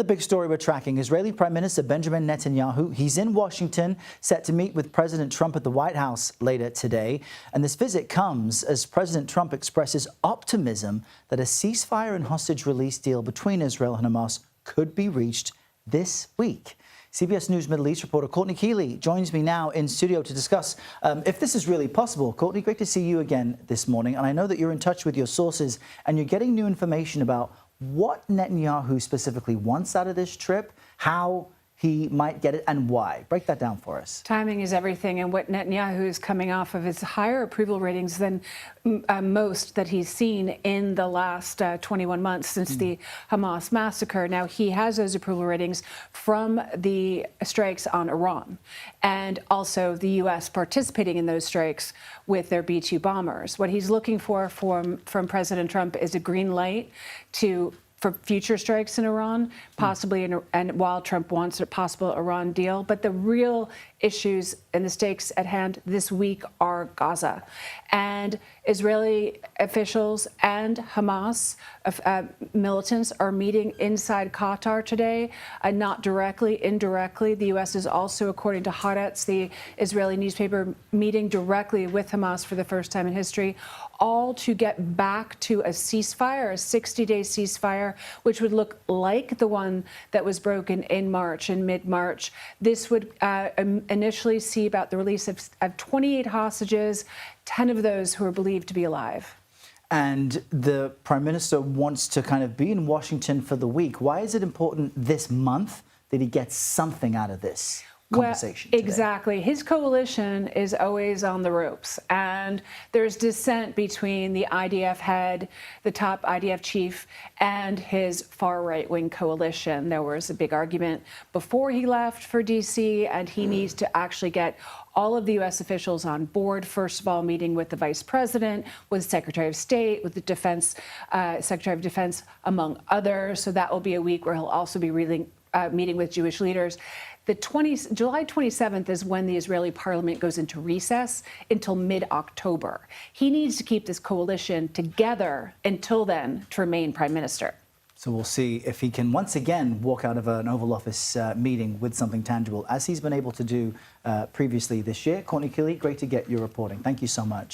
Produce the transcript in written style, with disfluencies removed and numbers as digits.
The big story we're tracking, Israeli Prime Minister Benjamin Netanyahu, he's in Washington, set to meet with President Trump at the White House later today. And this visit comes as President Trump expresses optimism that a ceasefire and hostage release deal between Israel and Hamas could be reached this week. CBS News Middle East reporter Courtney Kealy joins me now in studio to discuss if this is really possible. Courtney, great to see you again this morning. And I know that you're in touch with your sources and you're getting new information about what Netanyahu specifically wants out of this trip, how he might get it, and why. Break that down for us. Timing is everything, and what Netanyahu is coming off of is higher approval ratings than most that he's seen in the last 21 months since the Hamas massacre. Now, he has those approval ratings from the strikes on Iran, and also the U.S. participating in those strikes with their B-2 bombers. What he's looking for from President Trump is a green light for future strikes in Iran, possibly, and while Trump wants a possible Iran deal. But the real issues and the stakes at hand this week are Gaza. And Israeli officials and Hamas militants are meeting inside Qatar today, not directly, indirectly. The U.S. is also, according to Haaretz, the Israeli newspaper, meeting directly with Hamas for the first time in history, all to get back to a ceasefire, a 60-day ceasefire, which would look like the one that was broken in mid-March. This would initially see about the release of 28 hostages, 10 of those who are believed to be alive. And the Prime Minister wants to kind of be in Washington for the week. Why is it important this month that he gets something out of this conversation today? Exactly. His coalition is always on the ropes, and there's dissent between the IDF head, the top IDF chief, and his far right-wing coalition. There was a big argument before he left for D.C., and he needs to actually get all of the U.S. officials on board, first of all, meeting with the Vice President, with the Secretary of State, with the Secretary of Defense, among others. So that will be a week where he'll also be meeting with Jewish leaders. July 27th is when the Israeli parliament goes into recess until mid-October. He needs to keep this coalition together until then to remain prime minister. So we'll see if he can once again walk out of an Oval Office meeting with something tangible, as he's been able to do previously this year. Courtney Kealy, great to get your reporting. Thank you so much.